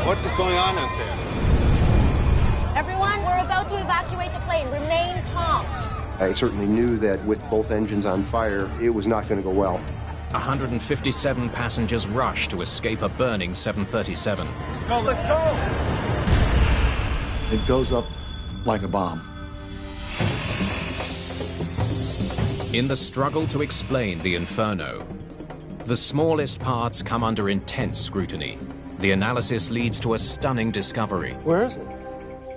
What is going on out there? Everyone, we're about to evacuate the plane. Remain calm. I certainly knew that with both engines on fire, it was not going to go well. 157 passengers rush to escape a burning 737. Let's go! It goes up like a bomb. In the struggle to explain the inferno, the smallest parts come under intense scrutiny. The analysis leads to a stunning discovery. Where is it?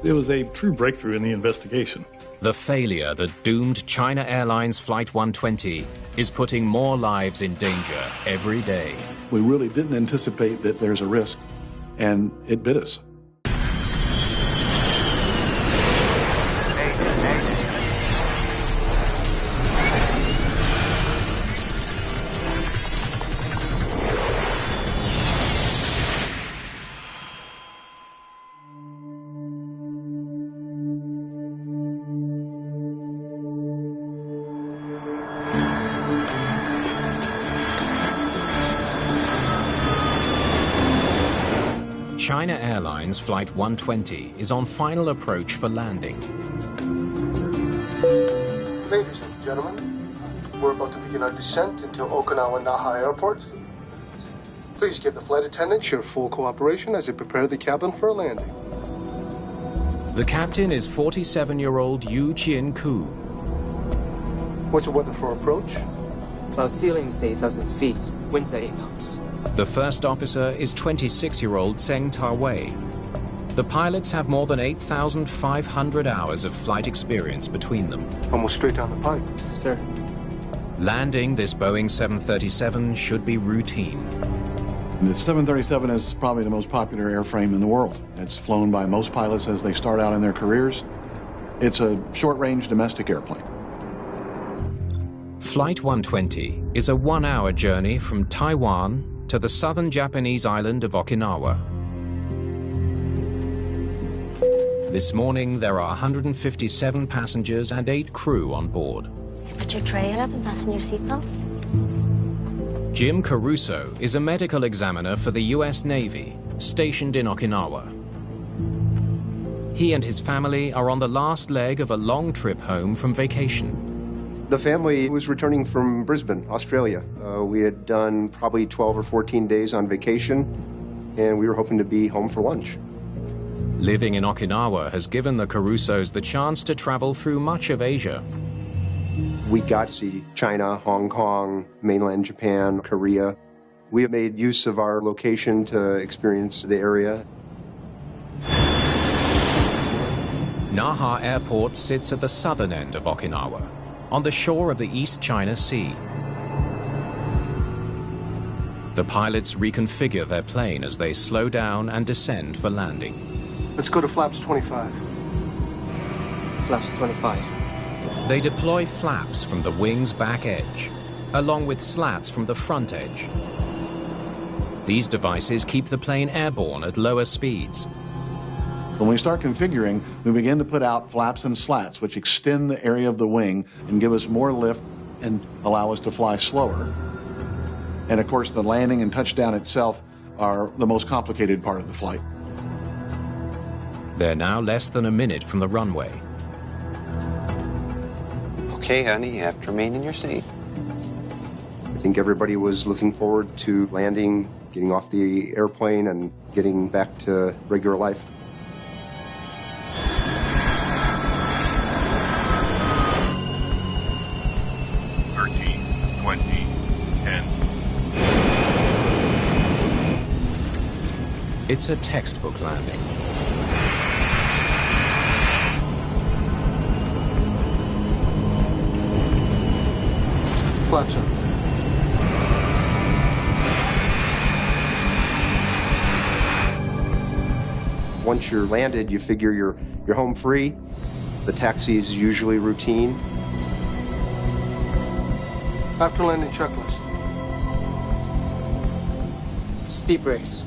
It was a true breakthrough in the investigation. The failure that doomed China Airlines Flight 120 is putting more lives in danger every day. We really didn't anticipate that there's a risk, and it bit us. China Airlines Flight 120 is on final approach for landing. Ladies and gentlemen, we're about to begin our descent into Okinawa Naha Airport. Please give the flight attendants your full cooperation as they prepare the cabin for a landing. The captain is 47-year-old Yu Chien-ku. What's the weather for approach? Cloud ceiling is 8,000 feet, winds at 8 knots. The first officer is 26-year-old Zheng Ta-wei. The pilots have more than 8,500 hours of flight experience between them. Almost straight down the pipe. Sir. Landing this Boeing 737 should be routine. The 737 is probably the most popular airframe in the world. It's flown by most pilots as they start out in their careers. It's a short-range domestic airplane. Flight 120 is a 1-hour journey from Taiwan to the southern Japanese island of Okinawa. This morning, there are 157 passengers and 8 crew on board. Put your tray up and fasten your seatbelt. Jim Caruso is a medical examiner for the U.S. Navy, stationed in Okinawa. He and his family are on the last leg of a long trip home from vacation. The family was returning from Brisbane, Australia. We had done probably 12 or 14 days on vacation, and we were hoping to be home for lunch. Living in Okinawa has given the Carusos the chance to travel through much of Asia. We got to see China, Hong Kong, mainland Japan, Korea. We have made use of our location to experience the area. Naha Airport sits at the southern end of Okinawa, on the shore of the East China Sea. The pilots reconfigure their plane as they slow down and descend for landing. Let's go to flaps 25. Flaps 25. They deploy flaps from the wing's back edge, along with slats from the front edge. These devices keep the plane airborne at lower speeds. When we start configuring, we begin to put out flaps and slats, which extend the area of the wing and give us more lift and allow us to fly slower. And of course, the landing and touchdown itself are the most complicated part of the flight. They're now less than a minute from the runway. Okay, honey, you have to remain in your seat. I think everybody was looking forward to landing, getting off the airplane, and getting back to regular life. It's a textbook landing. Flaps up. Once you're landed, you figure you're home free. The taxi is usually routine. After landing checklist. Speed brakes.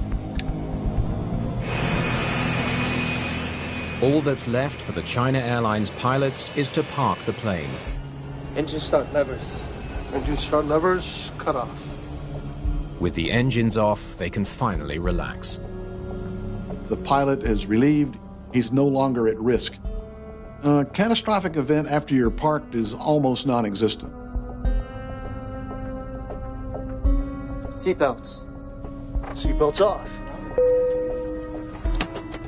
All that's left for the China Airlines pilots is to park the plane. Engine start levers. Engine start levers cut off. With the engines off, they can finally relax. The pilot is relieved. He's no longer at risk. A catastrophic event after you're parked is almost non-existent. Seatbelts. Seatbelts off.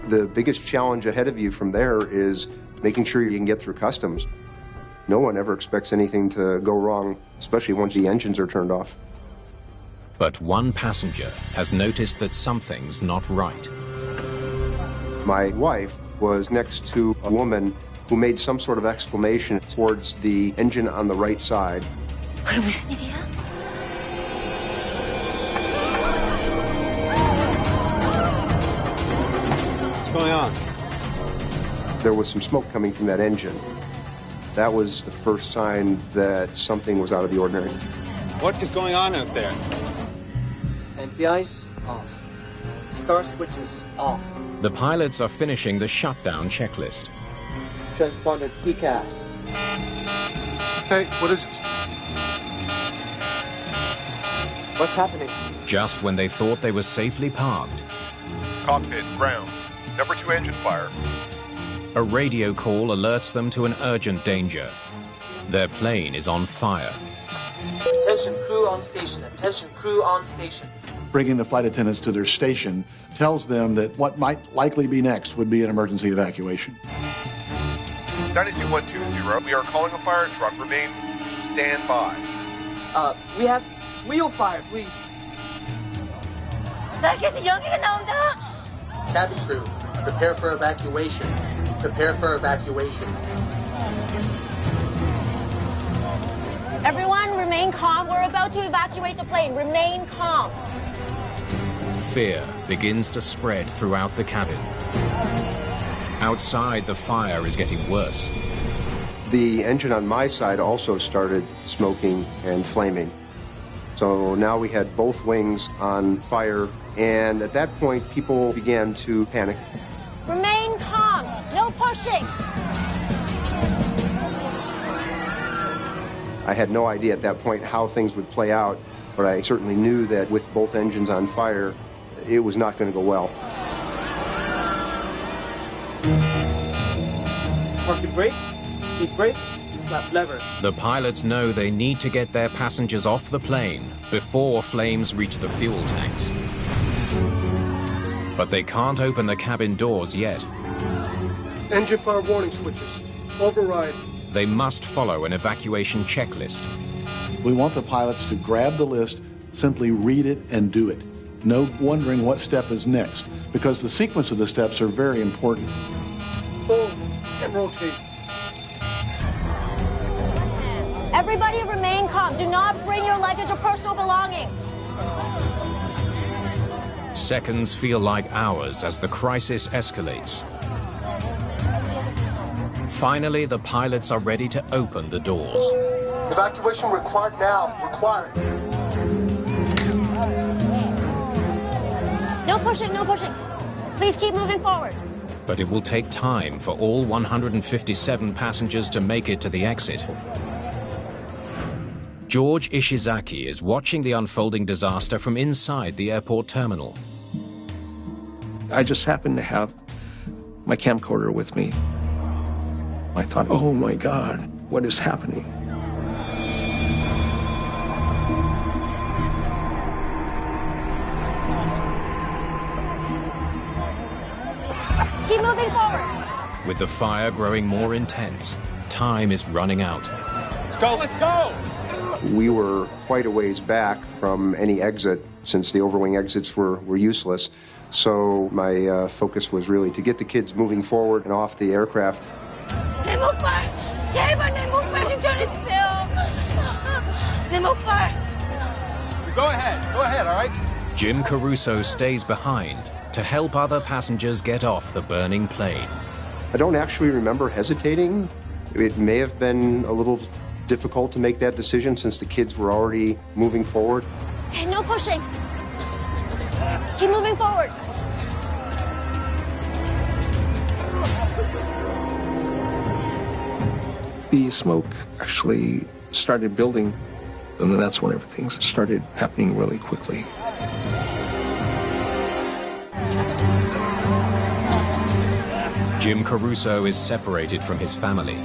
The biggest challenge ahead of you from there is making sure you can get through customs. No one ever expects anything to go wrong, especially once the engines are turned off. But one passenger has noticed that something's not right. My wife was next to a woman who made some sort of exclamation towards the engine on the right side. 무슨 일이야? What's going on? There was some smoke coming from that engine. That was the first sign that something was out of the ordinary. What is going on out there? Anti-ice off. Star switches off. The pilots are finishing the shutdown checklist. Transponder TCAS. Hey, what is this? What's happening? Just when they thought they were safely parked, Cockpit, ground. Number 2 engine fire. a radio call alerts them to an urgent danger. Their plane is on fire. Attention crew on station. Attention crew on station. Bringing the flight attendants to their station tells them that what might likely be next would be an emergency evacuation. 92120, we are calling a fire truck. Remain standby. We have wheel fire, please. 날개에서 연기가 나온다. Cabin crew, prepare for evacuation. Prepare for evacuation. Everyone, remain calm. We're about to evacuate the plane. Remain calm. Fear begins to spread throughout the cabin. Outside, the fire is getting worse. The engine on my side also started smoking and flaming. So now we had both wings on fire, and at that point, people began to panic. Remain calm. No pushing. I had no idea at that point how things would play out, but I certainly knew that with both engines on fire, it was not going to go well. Parking brake, speed brake, slap lever. The pilots know they need to get their passengers off the plane before flames reach the fuel tanks. But they can't open the cabin doors yet. Engine fire warning switches. Override. They must follow an evacuation checklist. We want the pilots to grab the list, simply read it and do it. No wondering what step is next, because the sequence of the steps are very important. Forward and rotate. Everybody remain calm. Do not bring your luggage or personal belongings. Seconds feel like hours as the crisis escalates. Finally, the pilots are ready to open the doors. Evacuation required now. Required. No pushing, no pushing. Please keep moving forward. But it will take time for all 157 passengers to make it to the exit. George Ishizaki is watching the unfolding disaster from inside the airport terminal. I just happened to have my camcorder with me. I thought, oh my God, what is happening? Keep moving forward. With the fire growing more intense, time is running out. Let's go, let's go! We were quite a ways back from any exit, since the overwing exits were useless. So my focus was really to get the kids moving forward and off the aircraft. 내 목발! 제발 내 목발 좀 전해주세요. 내 목발! Go ahead, all right? Jim Caruso stays behind to help other passengers get off the burning plane. I don't actually remember hesitating. It may have been a little difficult to make that decision since the kids were already moving forward. Okay, no pushing. Keep moving forward. The smoke actually started building, and then that's when everything started happening really quickly. Jim Caruso is separated from his family.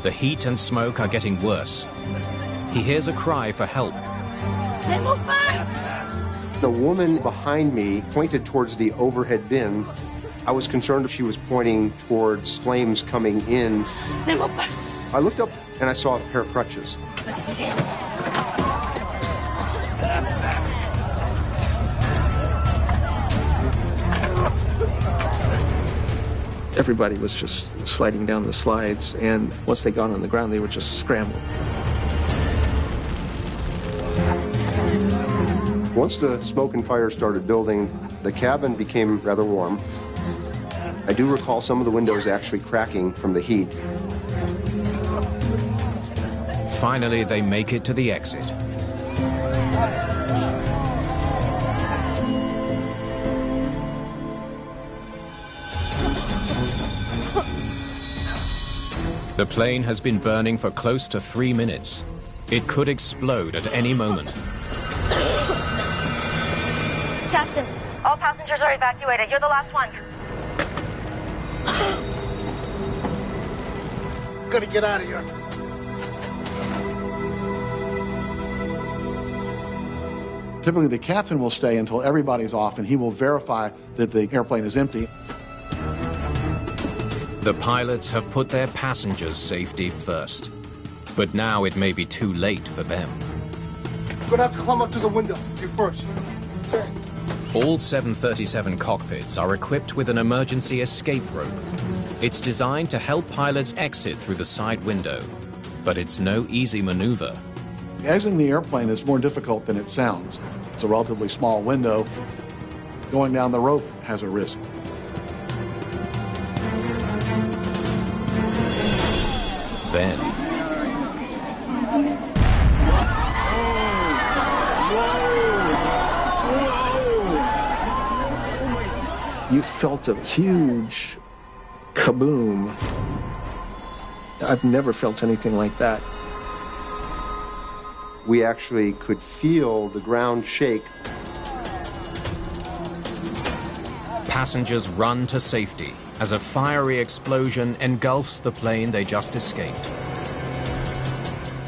The heat and smoke are getting worse. He hears a cry for help. The woman behind me pointed towards the overhead bin. I was concerned if she was pointing towards flames coming in. I looked up and I saw a pair of crutches. Everybody was just sliding down the slides, and once they got on the ground, they would just scramble. Once the smoke and fire started building, the cabin became rather warm. I do recall some of the windows actually cracking from the heat. Finally, they make it to the exit. The plane has been burning for close to 3 minutes. It could explode at any moment. Captain, all passengers are evacuated. You're the last one. Gotta get out of here. Typically, the captain will stay until everybody's off, and he will verify that the airplane is empty. The pilots have put their passengers' safety first. But now it may be too late for them. You're gonna have to climb up to the window. You first. Sir. All 737 cockpits are equipped with an emergency escape rope. It's designed to help pilots exit through the side window, but it's no easy maneuver. Exiting the airplane is more difficult than it sounds. It's a relatively small window. Going down the rope has a risk. Then, you felt a huge kaboom. I've never felt anything like that. We actually could feel the ground shake. passengers run to safety as a fiery explosion engulfs the plane they just escaped.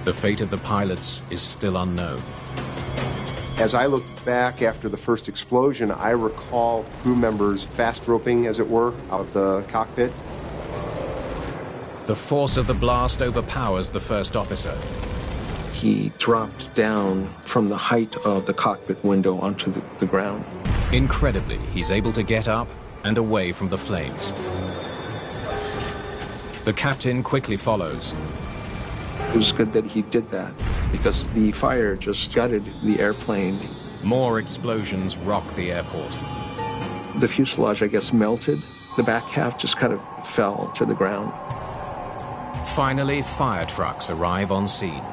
The fate of the pilots is still unknown. As I look back after the first explosion, I recall crew members fast roping, as it were, out of the cockpit. The force of the blast overpowers the first officer. He dropped down from the height of the cockpit window onto the ground. Incredibly, he's able to get up and away from the flames. The captain quickly follows. It was good that he did that, because the fire just gutted the airplane. More explosions rock the airport. The fuselage, I guess, melted. The back half just kind of fell to the ground. Finally, fire trucks arrive on scene.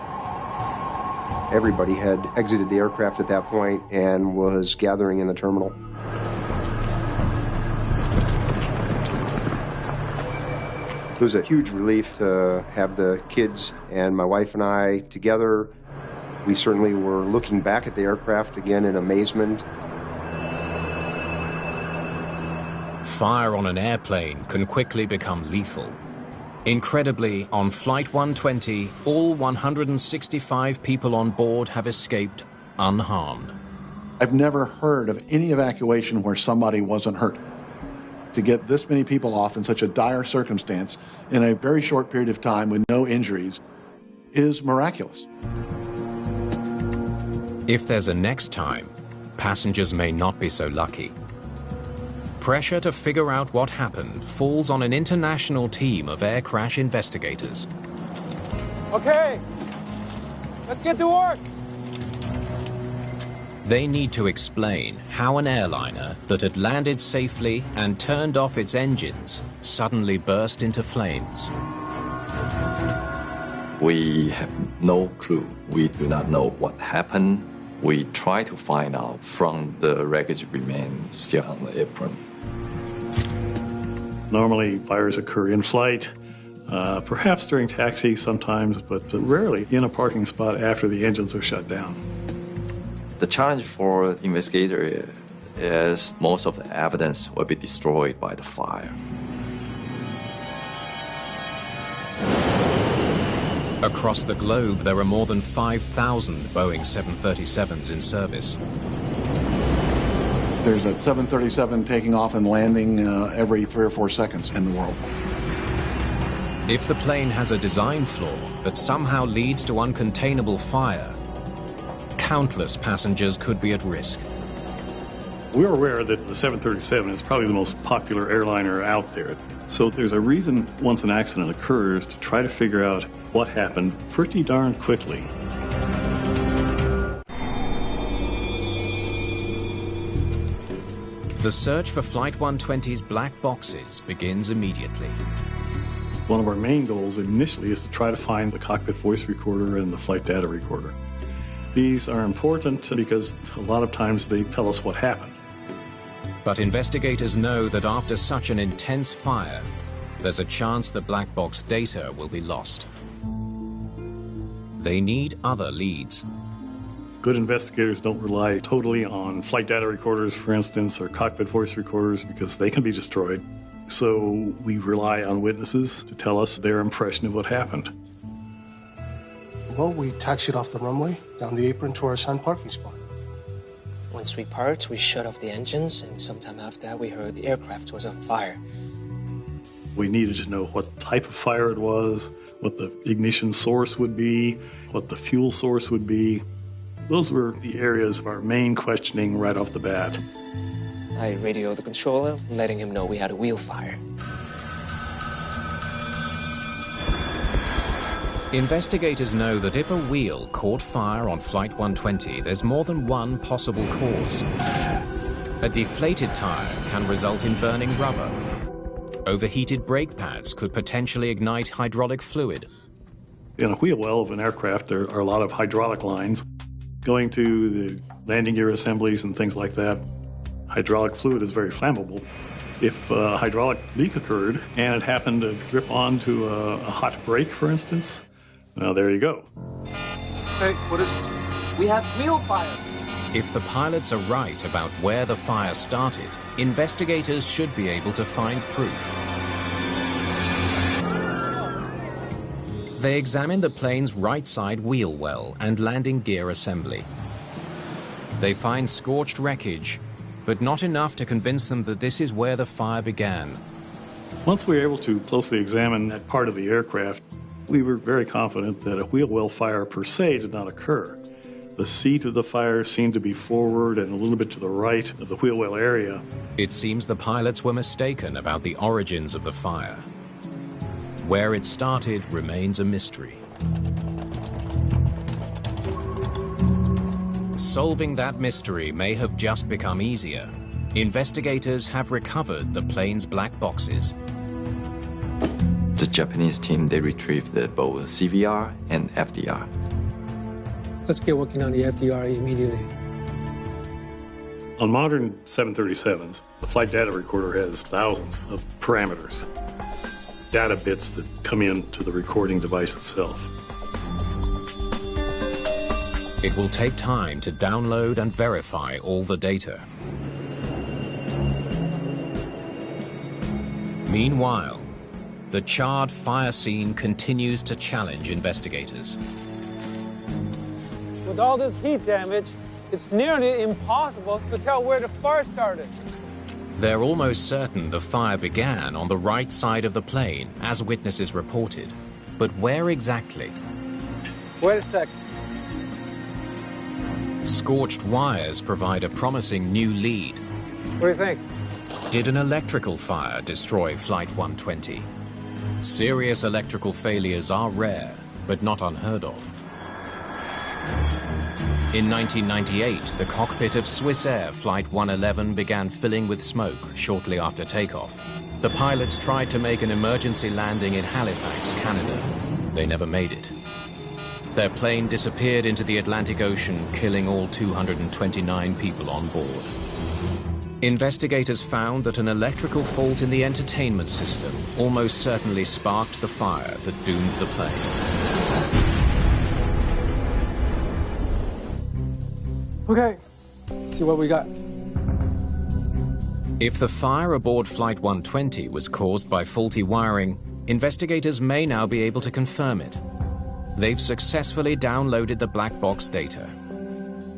Everybody had exited the aircraft at that point and was gathering in the terminal. It was a huge relief to have the kids and my wife and I together. We certainly were looking back at the aircraft again in amazement. Fire on an airplane can quickly become lethal. Incredibly, on Flight 120, all 165 people on board have escaped unharmed. I've never heard of any evacuation where somebody wasn't hurt. To get this many people off in such a dire circumstance in a very short period of time with no injuries is miraculous. If there's a next time, passengers may not be so lucky. Pressure to figure out what happened falls on an international team of air crash investigators. Okay, let's get to work. They need to explain how an airliner that had landed safely and turned off its engines suddenly burst into flames. We have no clue. We do not know what happened. We try to find out from the wreckage remains still on the apron. Normally, fires occur in flight, perhaps during taxi sometimes, but rarely in a parking spot after the engines are shut down. The challenge for investigators is most of the evidence will be destroyed by the fire. Across the globe, there are more than 5,000 Boeing 737s in service. There's a 737 taking off and landing every 3 or 4 seconds in the world. If the plane has a design flaw that somehow leads to uncontainable fire, countless passengers could be at risk. We're aware that the 737 is probably the most popular airliner out there. So there's a reason once an accident occurs to try to figure out what happened pretty darn quickly. The search for Flight 120's black boxes begins immediately. One of our main goals initially is to try to find the cockpit voice recorder and the flight data recorder. These are important because a lot of times they tell us what happened. But investigators know that after such an intense fire, there's a chance the black box data will be lost. They need other leads. Good investigators don't rely totally on flight data recorders, for instance, or cockpit voice recorders because they can be destroyed. So we rely on witnesses to tell us their impression of what happened. Well, we taxied off the runway, down the apron to our assigned parking spot. Once we parked, we shut off the engines, and sometime after that, we heard the aircraft was on fire. We needed to know what type of fire it was, what the ignition source would be, what the fuel source would be. Those were the areas of our main questioning right off the bat. I radioed the controller, letting him know we had a wheel fire. Investigators know that if a wheel caught fire on Flight 120, there's more than one possible cause. A deflated tire can result in burning rubber. Overheated brake pads could potentially ignite hydraulic fluid. In a wheel well of an aircraft, there are a lot of hydraulic lines going to the landing gear assemblies and things like that. Hydraulic fluid is very flammable. If a hydraulic leak occurred and it happened to drip onto a hot brake, for instance, well, there you go. Hey, what is this? We have wheel fire. If the pilots are right about where the fire started, investigators should be able to find proof. They examine the plane's right side wheel well and landing gear assembly. They find scorched wreckage, but not enough to convince them that this is where the fire began. Once we were able to closely examine that part of the aircraft, we were very confident that a wheel well fire per se did not occur. The seat of the fire seemed to be forward and a little bit to the right of the wheel well area. It seems the pilots were mistaken about the origins of the fire. Where it started remains a mystery. Solving that mystery may have just become easier. Investigators have recovered the plane's black boxes. The Japanese team, they retrieved both CVR and FDR. Let's get working on the FDR immediately. On modern 737s, the flight data recorder has thousands of parameters, data bits that come into the recording device itself. It will take time to download and verify all the data. Meanwhile, the charred fire scene continues to challenge investigators. With all this heat damage, it's nearly impossible to tell where the fire started. They're almost certain the fire began on the right side of the plane, as witnesses reported. But where exactly? Wait a second. Scorched wires provide a promising new lead. What do you think? Did an electrical fire destroy Flight 120? Serious electrical failures are rare, but not unheard of. In 1998, the cockpit of Swiss Air Flight 111 began filling with smoke shortly after takeoff. The pilots tried to make an emergency landing in Halifax, Canada. They never made it. Their plane disappeared into the Atlantic Ocean, killing all 229 people on board. Investigators found that an electrical fault in the entertainment system almost certainly sparked the fire that doomed the plane. Okay, let's see what we got. If the fire aboard Flight 120 was caused by faulty wiring, investigators may now be able to confirm it. They've successfully downloaded the black box data.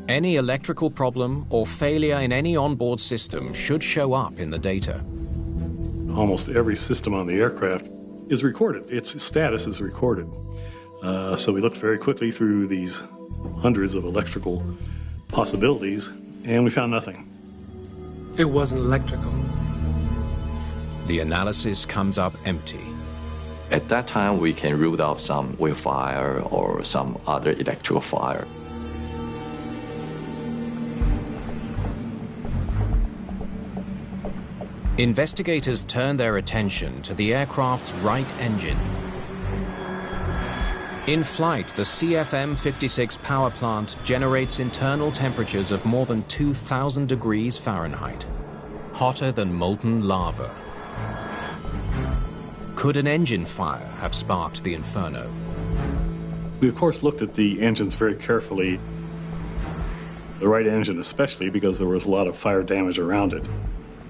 Any electrical problem or failure in any onboard system should show up in the data. Almost every system on the aircraft is recorded. Its status is recorded. So we looked very quickly through these hundreds of electrical possibilities, and we found nothing. It wasn't electrical. The analysis comes up empty. At that time, we can rule out some oil fire or some other electrical fire. Investigators turn their attention to the aircraft's right engine. In flight, the CFM56 power plant generates internal temperatures of more than 2,000 degrees Fahrenheit, hotter than molten lava. Could an engine fire have sparked the inferno? We, of course, looked at the engines very carefully, the right engine especially, because there was a lot of fire damage around it.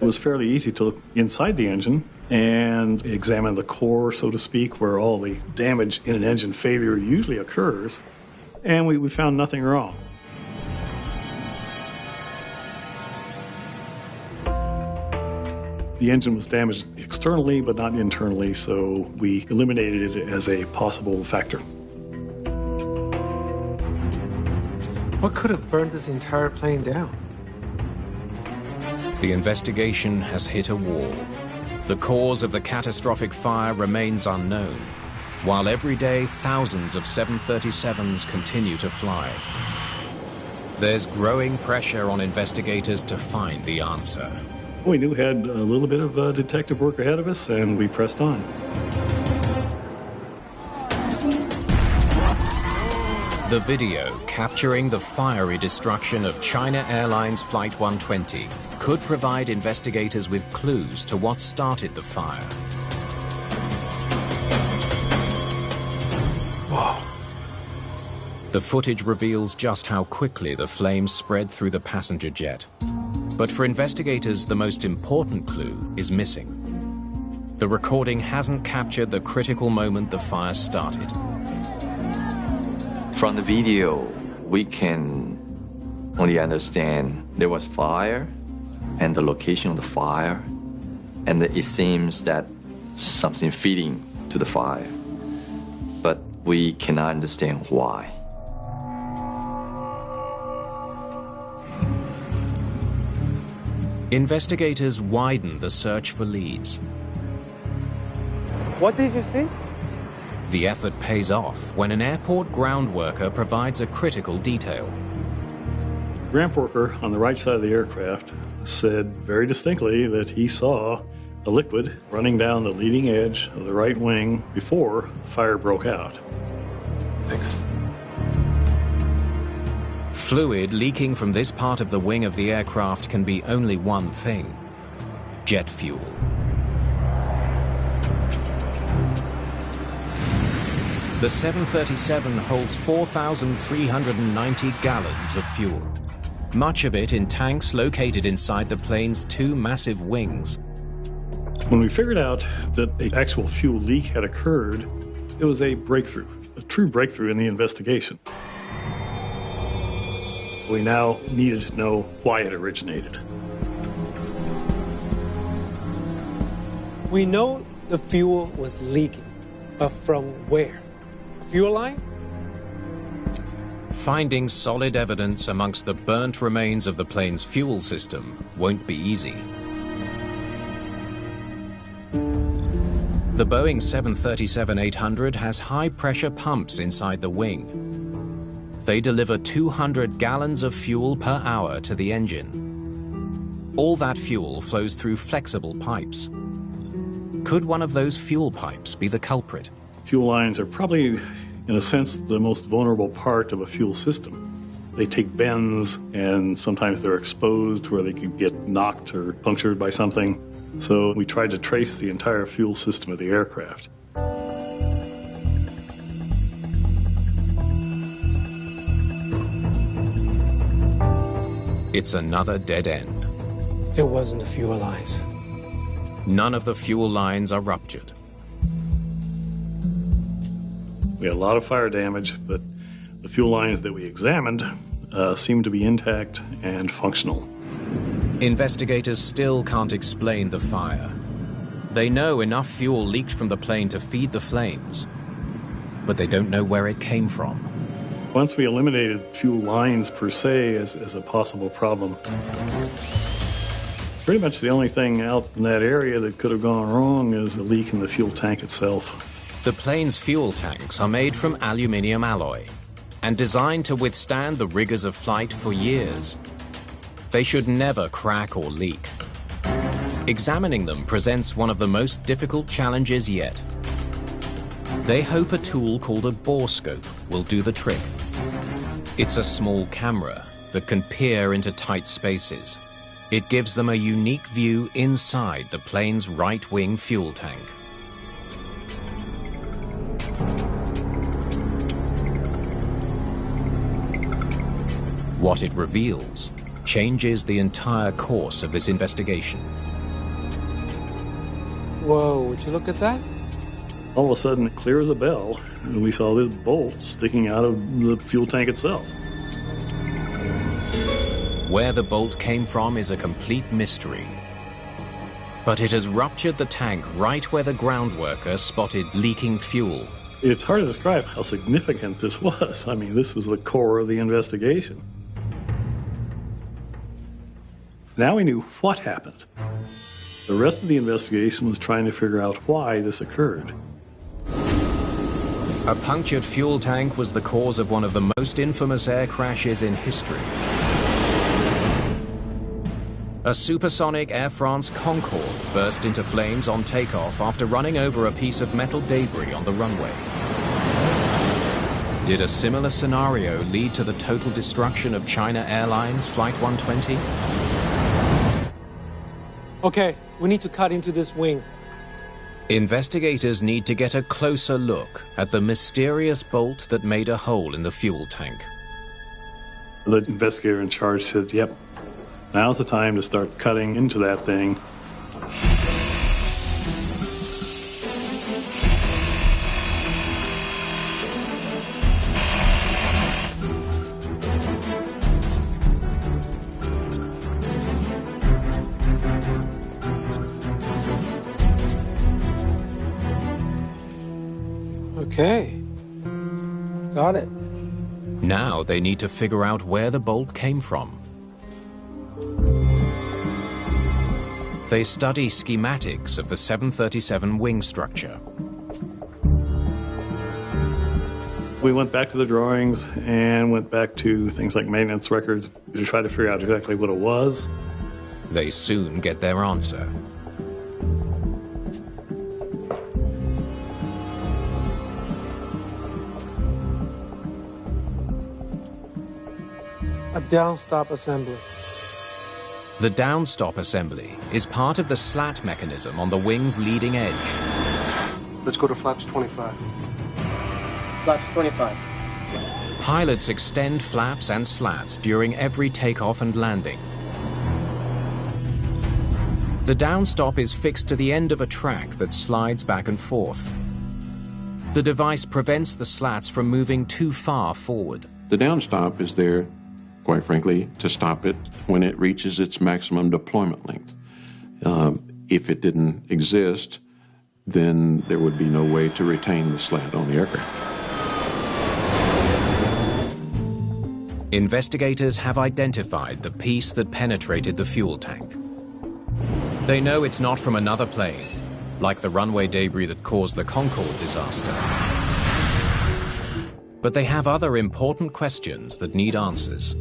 It was fairly easy to look inside the engine and examine the core, so to speak, where all the damage in an engine failure usually occurs, and we found nothing wrong. The engine was damaged externally, but not internally, so we eliminated it as a possible factor. What could have burned this entire plane down? The investigation has hit a wall. The cause of the catastrophic fire remains unknown, while every day thousands of 737s continue to fly. There's growing pressure on investigators to find the answer. We knew we had a little bit of detective work ahead of us, and we pressed on. The video capturing the fiery destruction of China Airlines Flight 120 could provide investigators with clues to what started the fire. Whoa. The footage reveals just how quickly the flames spread through the passenger jet. But for investigators, the most important clue is missing. The recording hasn't captured the critical moment the fire started. From the video, we can only understand there was fire and the location of the fire, and it seems that something feeding to the fire, but we cannot understand why. Investigators widen the search for leads. What did you see? The effort pays off when an airport ground worker provides a critical detail. Ramp worker on the right side of the aircraft said very distinctly that he saw a liquid running down the leading edge of the right wing before the fire broke out. Thanks. Fluid leaking from this part of the wing of the aircraft can be only one thing: jet fuel. The 737 holds 4,390 gallons of fuel, much of it in tanks located inside the plane's two massive wings. When we figured out that an actual fuel leak had occurred, it was a breakthrough, a true breakthrough in the investigation. We now needed to know why it originated. We know the fuel was leaking, but from where? Fuel line? Finding solid evidence amongst the burnt remains of the plane's fuel system won't be easy. The Boeing 737-800 has high-pressure pumps inside the wing. They deliver 200 gallons of fuel per hour to the engine. All that fuel flows through flexible pipes. Could one of those fuel pipes be the culprit? Fuel lines are probably, in a sense, the most vulnerable part of a fuel system. They take bends, and sometimes they're exposed where they could get knocked or punctured by something. So we tried to trace the entire fuel system of the aircraft. It's another dead end. It wasn't the fuel lines. None of the fuel lines are ruptured. We had a lot of fire damage, but the fuel lines that we examined seemed to be intact and functional. Investigators still can't explain the fire. They know enough fuel leaked from the plane to feed the flames, but they don't know where it came from. Once we eliminated fuel lines per se as a possible problem, pretty much the only thing out in that area that could have gone wrong is a leak in the fuel tank itself. The plane's fuel tanks are made from aluminium alloy and designed to withstand the rigors of flight for years. They should never crack or leak. Examining them presents one of the most difficult challenges yet. They hope a tool called a borescope will do the trick. It's a small camera that can peer into tight spaces. It gives them a unique view inside the plane's right-wing fuel tank. What it reveals changes the entire course of this investigation. Whoa, would you look at that? All of a sudden, clear as a bell, we saw this bolt sticking out of the fuel tank itself. Where the bolt came from is a complete mystery. But it has ruptured the tank right where the ground worker spotted leaking fuel. It's hard to describe how significant this was. I mean, this was the core of the investigation. Now we knew what happened. The rest of the investigation was trying to figure out why this occurred. A punctured fuel tank was the cause of one of the most infamous air crashes in history. A supersonic Air France Concorde burst into flames on takeoff after running over a piece of metal debris on the runway. Did a similar scenario lead to the total destruction of China Airlines Flight 120? Okay, we need to cut into this wing. Investigators need to get a closer look at the mysterious bolt that made a hole in the fuel tank. The investigator in charge said, yep, now's the time to start cutting into that thing. Okay, got it. Now they need to figure out where the bolt came from. They study schematics of the 737 wing structure. We went back to the drawings and went back to things like maintenance records to try to figure out exactly what it was. They soon get their answer. A downstop assembly. The downstop assembly is part of the slat mechanism on the wing's leading edge. Let's go to flaps 25. Flaps 25. Pilots extend flaps and slats during every takeoff and landing. The downstop is fixed to the end of a track that slides back and forth. The device prevents the slats from moving too far forward. The downstop is there, quite frankly, to stop it when it reaches its maximum deployment length. If it didn't exist, then there would be no way to retain the slat on the aircraft. Investigators have identified the piece that penetrated the fuel tank. They know it's not from another plane, like the runway debris that caused the Concorde disaster. But they have other important questions that need answers.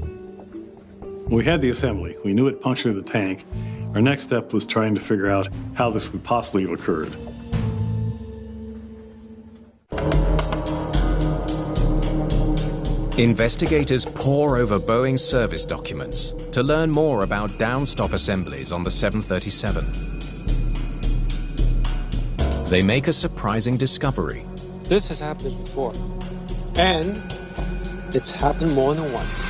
We had the assembly. We knew it punctured the tank. Our next step was trying to figure out how this could possibly have occurred. Investigators pore over Boeing's service documents to learn more about downstop assemblies on the 737. They make a surprising discovery. This has happened before, and it's happened more than once.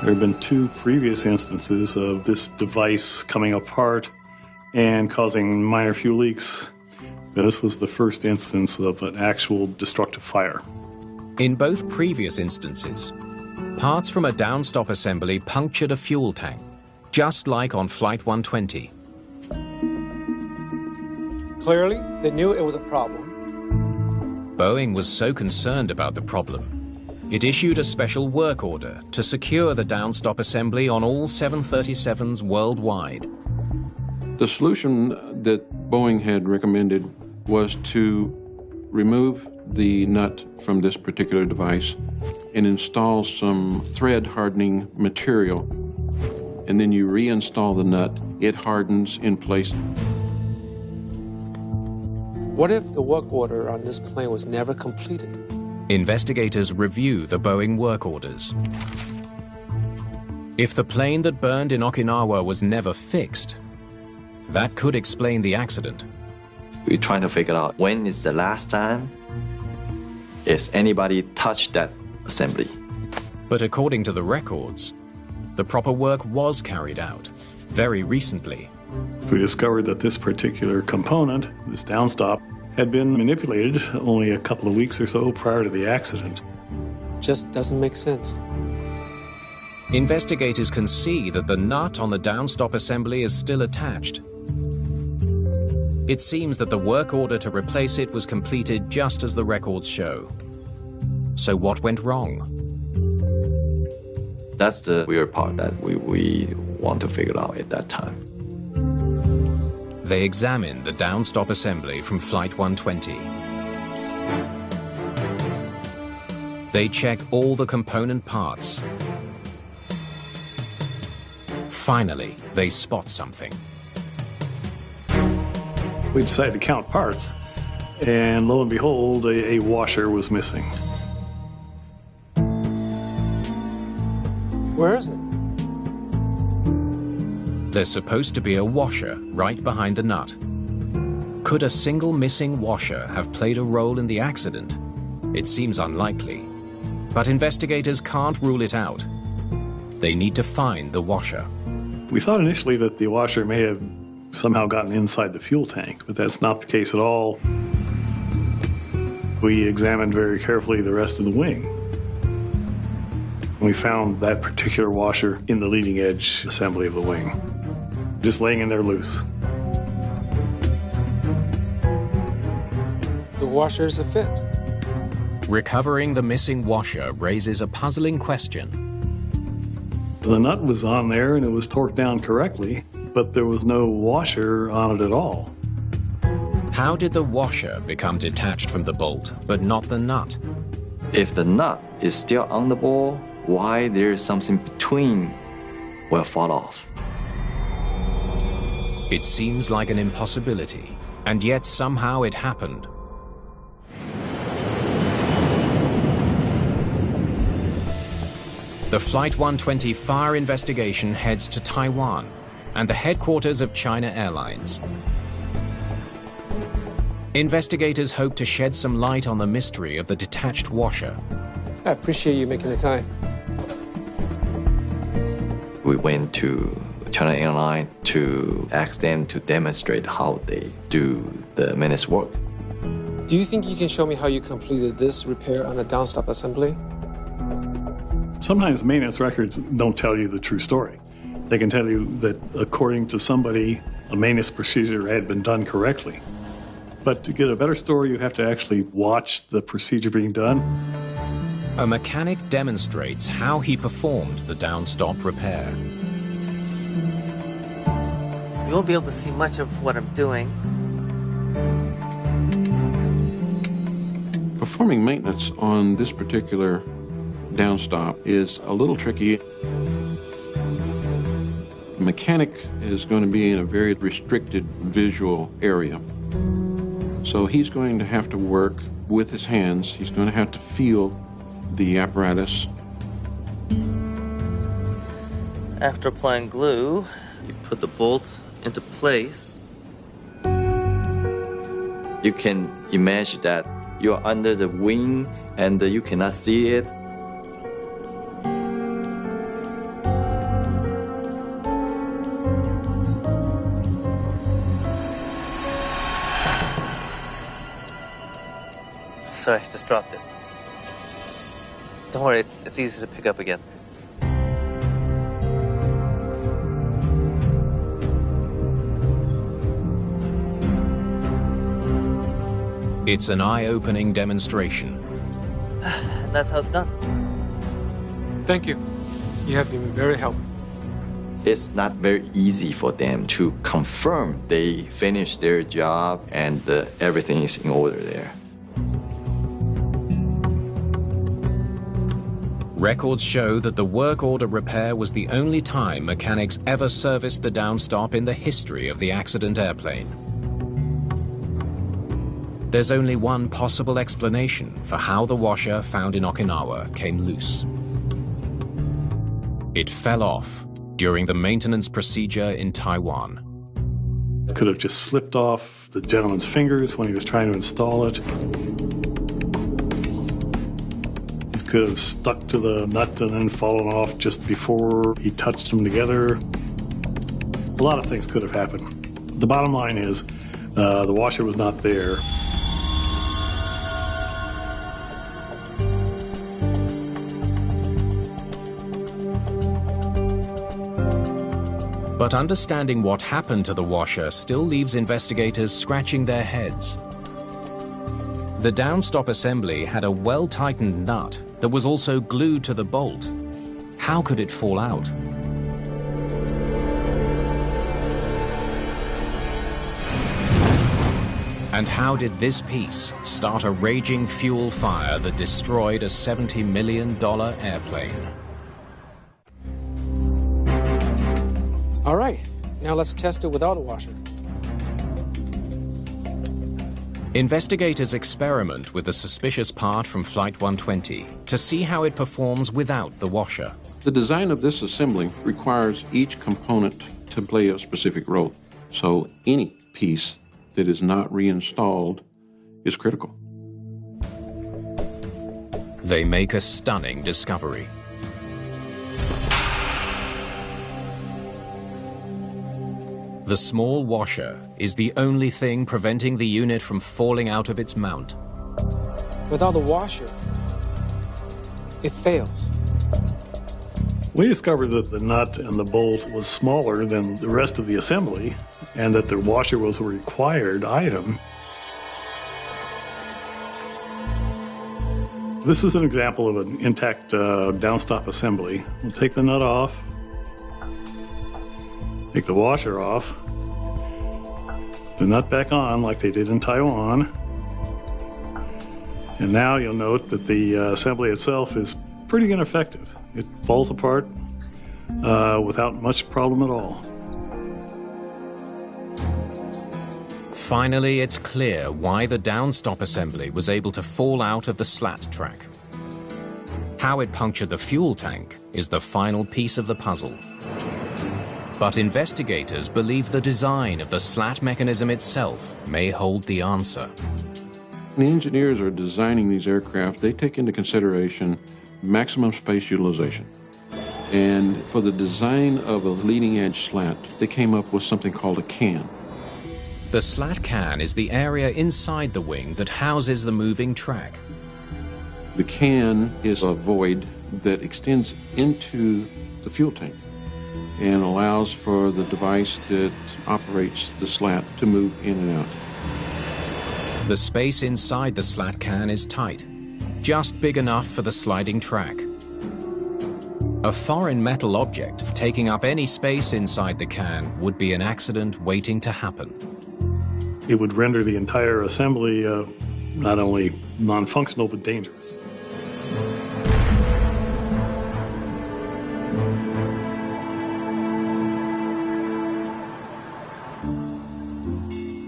There have been 2 previous instances of this device coming apart and causing minor fuel leaks. This was the first instance of an actual destructive fire. In both previous instances, parts from a downstop assembly punctured a fuel tank, just like on Flight 120. Clearly, they knew it was a problem. Boeing was so concerned about the problem, it issued a special work order to secure the downstop assembly on all 737s worldwide. The solution that Boeing had recommended was to remove the nut from this particular device and install some thread hardening material. And then you reinstall the nut, it hardens in place. What if the work order on this plane was never completed? Investigators review the Boeing work orders. If the plane that burned in Okinawa was never fixed, that could explain the accident. We're trying to figure out when is the last time is anybody touched that assembly. But according to the records, the proper work was carried out very recently. We discovered that this particular component, this downstop, had been manipulated only a couple of weeks or so prior to the accident. Just doesn't make sense. Investigators can see that the nut on the downstop assembly is still attached. It seems that the work order to replace it was completed just as the records show. So what went wrong? That's the weird part that we want to figure out at that time. They examine the downstop assembly from Flight 120. They check all the component parts. Finally, they spot something. We decided to count parts, and lo and behold, a washer was missing. Where is it? There's supposed to be a washer right behind the nut. Could a single missing washer have played a role in the accident? It seems unlikely, but investigators can't rule it out. They need to find the washer. We thought initially that the washer may have somehow gotten inside the fuel tank, but that's not the case at all. We examined very carefully the rest of the wing. We found that particular washer in the leading edge assembly of the wing, just laying in there loose. The washer's a fit. Recovering the missing washer raises a puzzling question. The nut was on there and it was torqued down correctly, but there was no washer on it at all. How did the washer become detached from the bolt, but not the nut? If the nut is still on the ball, why there's something between will fall off? It seems like an impossibility, and yet somehow it happened. The Flight 120 fire investigation heads to Taiwan and the headquarters of China Airlines. Investigators hope to shed some light on the mystery of the detached washer. I appreciate you making the time. We went to China Airlines to ask them to demonstrate how they do the maintenance work. Do you think you can show me how you completed this repair on the downstop assembly? Sometimes maintenance records don't tell you the true story. They can tell you that according to somebody, a maintenance procedure had been done correctly. But to get a better story, you have to actually watch the procedure being done. A mechanic demonstrates how he performed the downstop repair. You won't be able to see much of what I'm doing. Performing maintenance on this particular downstop is a little tricky. The mechanic is going to be in a very restricted visual area. So he's going to have to work with his hands. He's going to have to feel the apparatus. After applying glue, you put the bolt into place. You can imagine that you're under the wing and you cannot see it. sorry, just dropped it. Don't worry, it's easy to pick up again. It's an eye-opening demonstration. And that's how it's done. Thank you. You have been very helpful. It's not very easy for them to confirm they finished their job and everything is in order there. Records show that the work order repair was the only time mechanics ever serviced the downstop in the history of the accident airplane. There's only one possible explanation for how the washer found in Okinawa came loose. It fell off during the maintenance procedure in Taiwan. It could have just slipped off the gentleman's fingers when he was trying to install it. It could have stuck to the nut and then fallen off just before he touched them together. A lot of things could have happened. The bottom line is the washer was not there. But understanding what happened to the washer still leaves investigators scratching their heads. The downstop assembly had a well-tightened nut that was also glued to the bolt. How could it fall out? And how did this piece start a raging fuel fire that destroyed a $70 million airplane? All right, now let's test it without a washer. Investigators experiment with the suspicious part from Flight 120 to see how it performs without the washer. The design of this assembly requires each component to play a specific role. So any piece that is not reinstalled is critical. They make a stunning discovery. The small washer is the only thing preventing the unit from falling out of its mount. Without the washer, it fails. We discovered that the nut and the bolt was smaller than the rest of the assembly and that the washer was a required item. This is an example of an intact downstop assembly. We'll take the nut off. Take the washer off, the nut back on like they did in Taiwan, and now you'll note that the assembly itself is pretty ineffective. It falls apart without much problem at all. Finally, it's clear why the downstop assembly was able to fall out of the slat track. How it punctured the fuel tank is the final piece of the puzzle. But investigators believe the design of the slat mechanism itself may hold the answer. When the engineers are designing these aircraft, they take into consideration maximum space utilization. And for the design of a leading edge slat, they came up with something called a can. The slat can is the area inside the wing that houses the moving track. The can is a void that extends into the fuel tank and allows for the device that operates the slat to move in and out. The space inside the slat can is tight, just big enough for the sliding track. A foreign metal object taking up any space inside the can would be an accident waiting to happen. It would render the entire assembly not only non-functional but dangerous.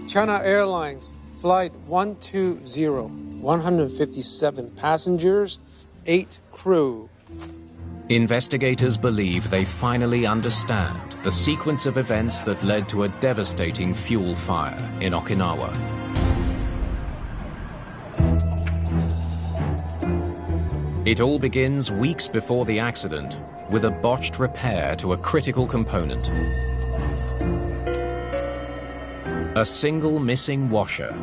China Airlines Flight 120, 157 passengers, 8 crew. Investigators believe they finally understand the sequence of events that led to a devastating fuel fire in Okinawa. It all begins weeks before the accident with a botched repair to a critical component. A single missing washer,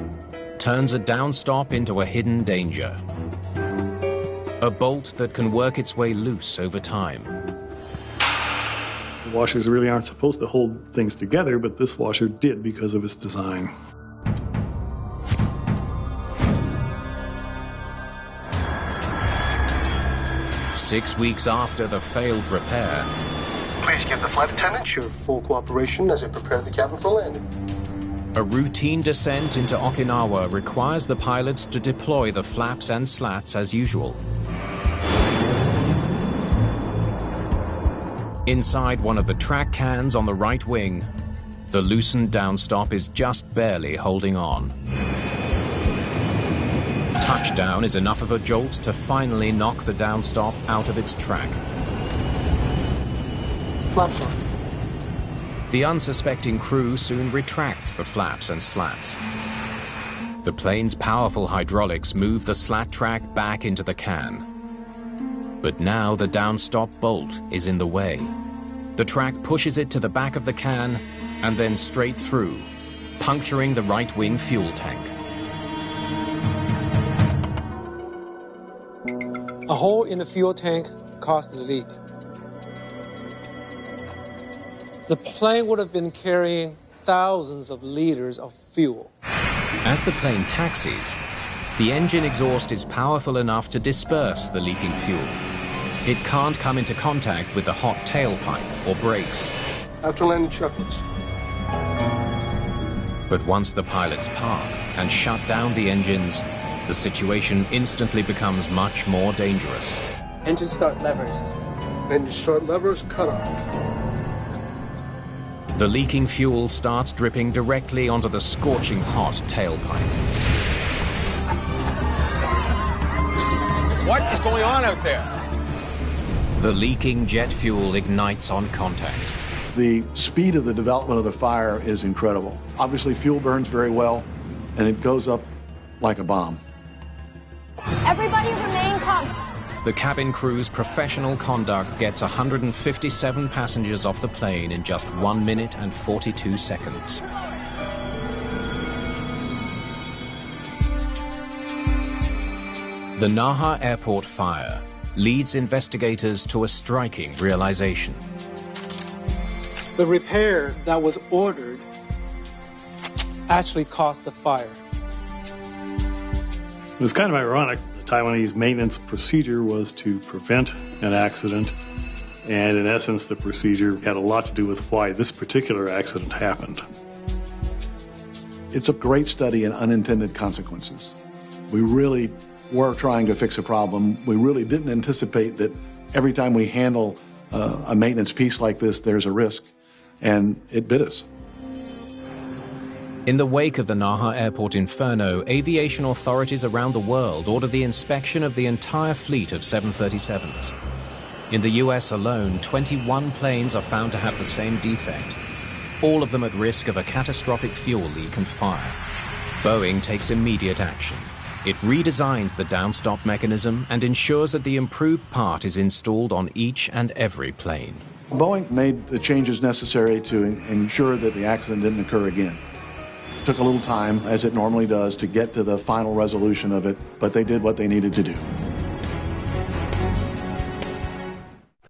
turns a downstop into a hidden danger. A bolt that can work its way loose over time. Washers really aren't supposed to hold things together, but this washer did because of its design. Six weeks after the failed repair, Please give the flight attendant your full cooperation as I prepare the cabin for landing. a routine descent into Okinawa requires the pilots to deploy the flaps and slats as usual. Inside one of the track cans on the right wing, the loosened downstop is just barely holding on. Touchdown is enough of a jolt to finally knock the downstop out of its track. Flaps on. The unsuspecting crew soon retracts the flaps and slats. The plane's powerful hydraulics move the slat track back into the can. But now the downstop bolt is in the way. The track pushes it to the back of the can and then straight through, puncturing the right wing fuel tank. A hole in the fuel tank caused the leak. The plane would have been carrying thousands of liters of fuel. As the plane taxis, the engine exhaust is powerful enough to disperse the leaking fuel. It can't come into contact with the hot tailpipe or brakes. After landing checklist. But once the pilots park and shut down the engines, the situation instantly becomes much more dangerous. Engine start levers. Engine start levers cut off. The leaking fuel starts dripping directly onto the scorching hot tailpipe. What is going on out there? The leaking jet fuel ignites on contact. The speed of the development of the fire is incredible. Obviously, fuel burns very well, and it goes up like a bomb. Everybody remain calm. The cabin crew's professional conduct gets 157 passengers off the plane in just 1 minute and 42 seconds. The Naha Airport fire leads investigators to a striking realization. The repair that was ordered actually caused the fire. It was kind of ironic. The Taiwanese maintenance procedure was to prevent an accident, and in essence, the procedure had a lot to do with why this particular accident happened. It's a great study in unintended consequences. We really were trying to fix a problem. We really didn't anticipate that every time we handle a maintenance piece like this, there's a risk, and it bit us. In the wake of the Naha Airport inferno, aviation authorities around the world ordered the inspection of the entire fleet of 737s. In the US alone, 21 planes are found to have the same defect, all of them at risk of a catastrophic fuel leak and fire. Boeing takes immediate action. It redesigns the downstop mechanism and ensures that the improved part is installed on each and every plane. Boeing made the changes necessary to ensure that the accident didn't occur again. It took a little time, as it normally does, to get to the final resolution of it, but they did what they needed to do.